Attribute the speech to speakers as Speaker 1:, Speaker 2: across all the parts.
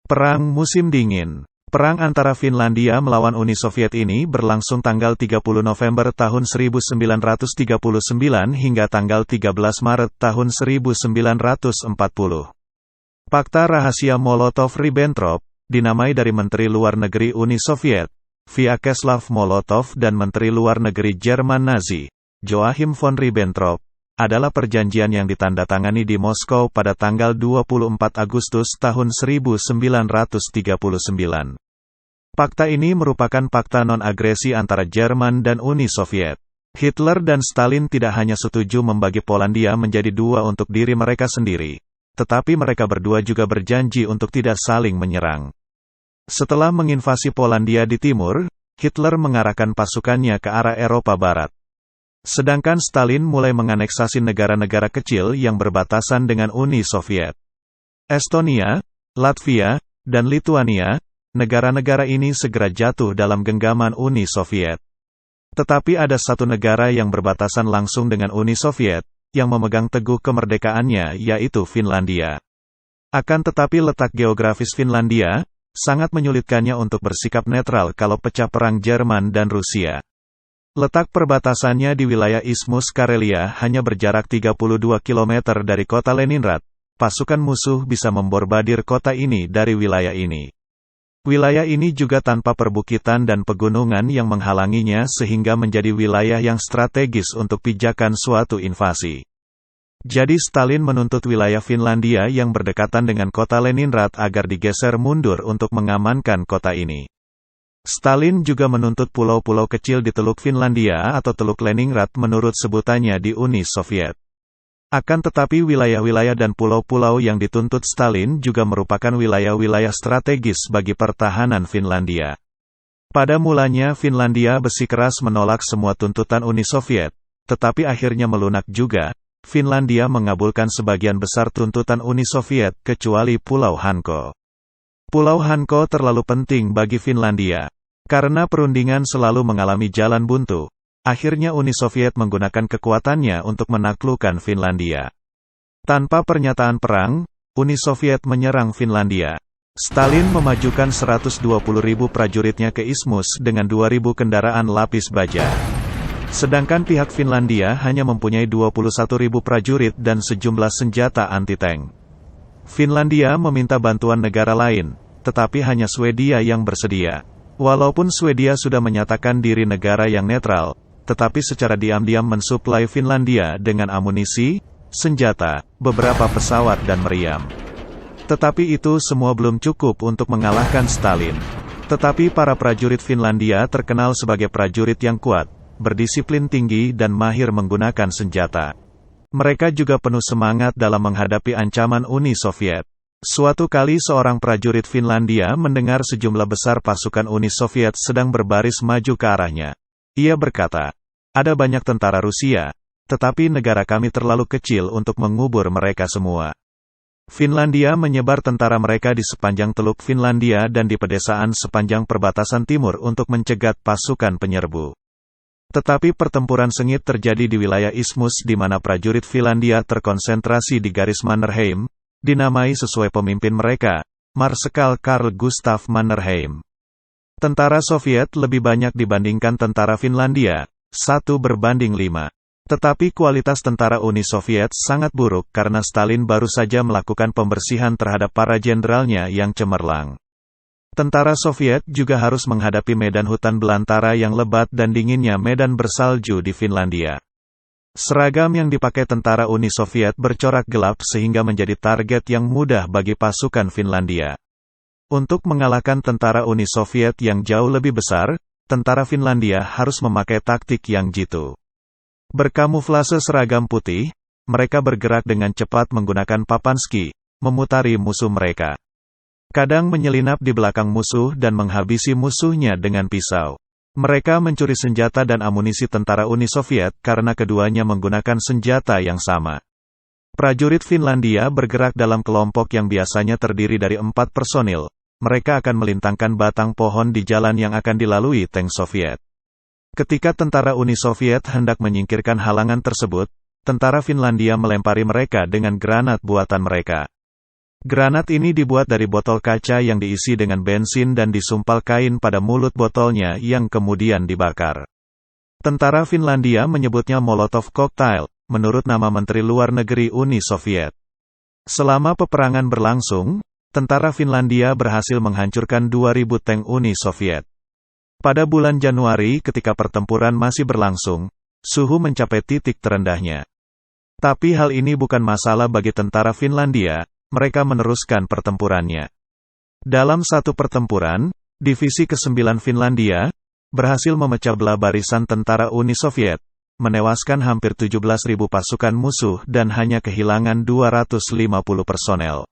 Speaker 1: Perang Musim Dingin. Perang antara Finlandia melawan Uni Soviet ini berlangsung tanggal 30 November tahun 1939 hingga tanggal 13 Maret tahun 1940. Fakta rahasia Molotov-Ribbentrop, dinamai dari Menteri Luar Negeri Uni Soviet, Vyacheslav Molotov dan Menteri Luar Negeri Jerman Nazi, Joachim von Ribbentrop, adalah perjanjian yang ditandatangani di Moskow pada tanggal 24 Agustus tahun 1939. Fakta ini merupakan fakta non-agresi antara Jerman dan Uni Soviet. Hitler dan Stalin tidak hanya setuju membagi Polandia menjadi dua untuk diri mereka sendiri, tetapi mereka berdua juga berjanji untuk tidak saling menyerang. Setelah menginvasi Polandia di timur, Hitler mengarahkan pasukannya ke arah Eropa Barat. Sedangkan Stalin mulai menganeksasi negara-negara kecil yang berbatasan dengan Uni Soviet. Estonia, Latvia, dan Lituania, negara-negara ini segera jatuh dalam genggaman Uni Soviet. Tetapi ada satu negara yang berbatasan langsung dengan Uni Soviet, yang memegang teguh kemerdekaannya, yaitu Finlandia. Akan tetapi letak geografis Finlandia, sangat menyulitkannya untuk bersikap netral kalau pecah perang Jerman dan Rusia. Letak perbatasannya di wilayah Isthmus Karelia hanya berjarak 32 km dari kota Leningrad. Pasukan musuh bisa memborbadir kota ini dari wilayah ini. Wilayah ini juga tanpa perbukitan dan pegunungan yang menghalanginya sehingga menjadi wilayah yang strategis untuk pijakan suatu invasi. Jadi Stalin menuntut wilayah Finlandia yang berdekatan dengan kota Leningrad agar digeser mundur untuk mengamankan kota ini. Stalin juga menuntut pulau-pulau kecil di Teluk Finlandia atau Teluk Leningrad menurut sebutannya di Uni Soviet. Akan tetapi wilayah-wilayah dan pulau-pulau yang dituntut Stalin juga merupakan wilayah-wilayah strategis bagi pertahanan Finlandia. Pada mulanya Finlandia bersikeras menolak semua tuntutan Uni Soviet, tetapi akhirnya melunak juga. Finlandia mengabulkan sebagian besar tuntutan Uni Soviet kecuali Pulau Hanko. Pulau Hanko terlalu penting bagi Finlandia. Karena perundingan selalu mengalami jalan buntu, akhirnya Uni Soviet menggunakan kekuatannya untuk menaklukkan Finlandia. Tanpa pernyataan perang, Uni Soviet menyerang Finlandia. Stalin memajukan 120.000 prajuritnya ke Isthmus dengan 2.000 kendaraan lapis baja. Sedangkan pihak Finlandia hanya mempunyai 21.000 prajurit dan sejumlah senjata anti-tank. Finlandia meminta bantuan negara lain, tetapi hanya Swedia yang bersedia. Walaupun Swedia sudah menyatakan diri negara yang netral, tetapi secara diam-diam mensuplai Finlandia dengan amunisi, senjata, beberapa pesawat dan meriam. Tetapi itu semua belum cukup untuk mengalahkan Stalin. Tetapi para prajurit Finlandia terkenal sebagai prajurit yang kuat, berdisiplin tinggi dan mahir menggunakan senjata. Mereka juga penuh semangat dalam menghadapi ancaman Uni Soviet. Suatu kali seorang prajurit Finlandia mendengar sejumlah besar pasukan Uni Soviet sedang berbaris maju ke arahnya. Ia berkata, "Ada banyak tentara Rusia, tetapi negara kami terlalu kecil untuk mengubur mereka semua." Finlandia menyebar tentara mereka di sepanjang Teluk Finlandia dan di pedesaan sepanjang perbatasan timur untuk mencegat pasukan penyerbu. Tetapi pertempuran sengit terjadi di wilayah Isthmus di mana prajurit Finlandia terkonsentrasi di garis Mannerheim, dinamai sesuai pemimpin mereka, Marsekal Carl Gustaf Mannerheim. Tentara Soviet lebih banyak dibandingkan tentara Finlandia, 1:5. Tetapi kualitas tentara Uni Soviet sangat buruk karena Stalin baru saja melakukan pembersihan terhadap para jenderalnya yang cemerlang. Tentara Soviet juga harus menghadapi medan hutan belantara yang lebat dan dinginnya medan bersalju di Finlandia. Seragam yang dipakai tentara Uni Soviet bercorak gelap sehingga menjadi target yang mudah bagi pasukan Finlandia. Untuk mengalahkan tentara Uni Soviet yang jauh lebih besar, tentara Finlandia harus memakai taktik yang jitu. Berkamuflase seragam putih, mereka bergerak dengan cepat menggunakan papan ski, memutari musuh mereka. Kadang menyelinap di belakang musuh dan menghabisi musuhnya dengan pisau. Mereka mencuri senjata dan amunisi tentara Uni Soviet karena keduanya menggunakan senjata yang sama. Prajurit Finlandia bergerak dalam kelompok yang biasanya terdiri dari 4 personil. Mereka akan melintangkan batang pohon di jalan yang akan dilalui tank Soviet. Ketika tentara Uni Soviet hendak menyingkirkan halangan tersebut, tentara Finlandia melempari mereka dengan granat buatan mereka. Granat ini dibuat dari botol kaca yang diisi dengan bensin dan disumpal kain pada mulut botolnya yang kemudian dibakar. Tentara Finlandia menyebutnya Molotov Cocktail, menurut nama Menteri Luar Negeri Uni Soviet. Selama peperangan berlangsung, tentara Finlandia berhasil menghancurkan 2.000 tank Uni Soviet. Pada bulan Januari ketika pertempuran masih berlangsung, suhu mencapai titik terendahnya. Tapi hal ini bukan masalah bagi tentara Finlandia, mereka meneruskan pertempurannya. Dalam satu pertempuran, Divisi ke-9 Finlandia berhasil memecah belah barisan tentara Uni Soviet, menewaskan hampir 17.000 pasukan musuh dan hanya kehilangan 250 personel.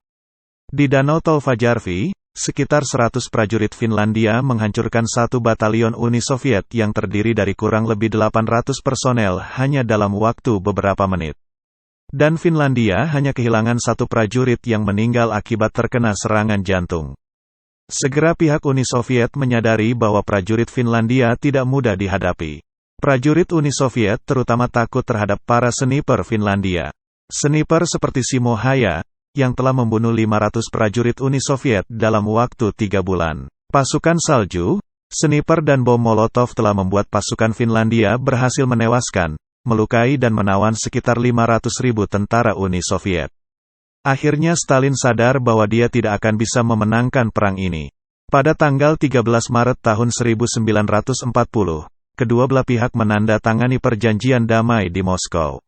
Speaker 1: Di Danau Tolvajärvi, sekitar 100 prajurit Finlandia menghancurkan satu batalion Uni Soviet yang terdiri dari kurang lebih 800 personel hanya dalam waktu beberapa menit. Dan Finlandia hanya kehilangan satu prajurit yang meninggal akibat terkena serangan jantung. Segera pihak Uni Soviet menyadari bahwa prajurit Finlandia tidak mudah dihadapi. Prajurit Uni Soviet terutama takut terhadap para sniper Finlandia. Sniper seperti Simo Häyä, yang telah membunuh 500 prajurit Uni Soviet dalam waktu 3 bulan. Pasukan salju, sniper dan bom Molotov telah membuat pasukan Finlandia berhasil menewaskan, melukai dan menawan sekitar 500.000 tentara Uni Soviet. Akhirnya Stalin sadar bahwa dia tidak akan bisa memenangkan perang ini. Pada tanggal 13 Maret tahun 1940, kedua belah pihak menandatangani perjanjian damai di Moskow.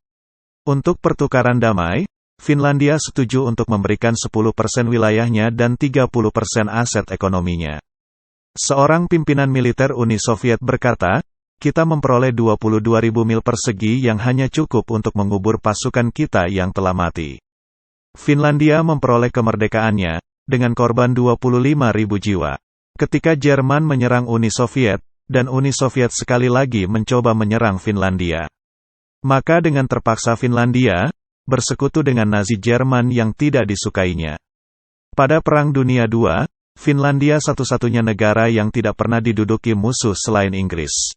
Speaker 1: Untuk pertukaran damai, Finlandia setuju untuk memberikan 10% wilayahnya dan 30% aset ekonominya. Seorang pimpinan militer Uni Soviet berkata, "Kita memperoleh 22.000 mil persegi yang hanya cukup untuk mengubur pasukan kita yang telah mati." Finlandia memperoleh kemerdekaannya, dengan korban 25.000 jiwa. Ketika Jerman menyerang Uni Soviet, dan Uni Soviet sekali lagi mencoba menyerang Finlandia. Maka dengan terpaksa Finlandia bersekutu dengan Nazi Jerman yang tidak disukainya. Pada Perang Dunia II, Finlandia satu-satunya negara yang tidak pernah diduduki musuh selain Inggris.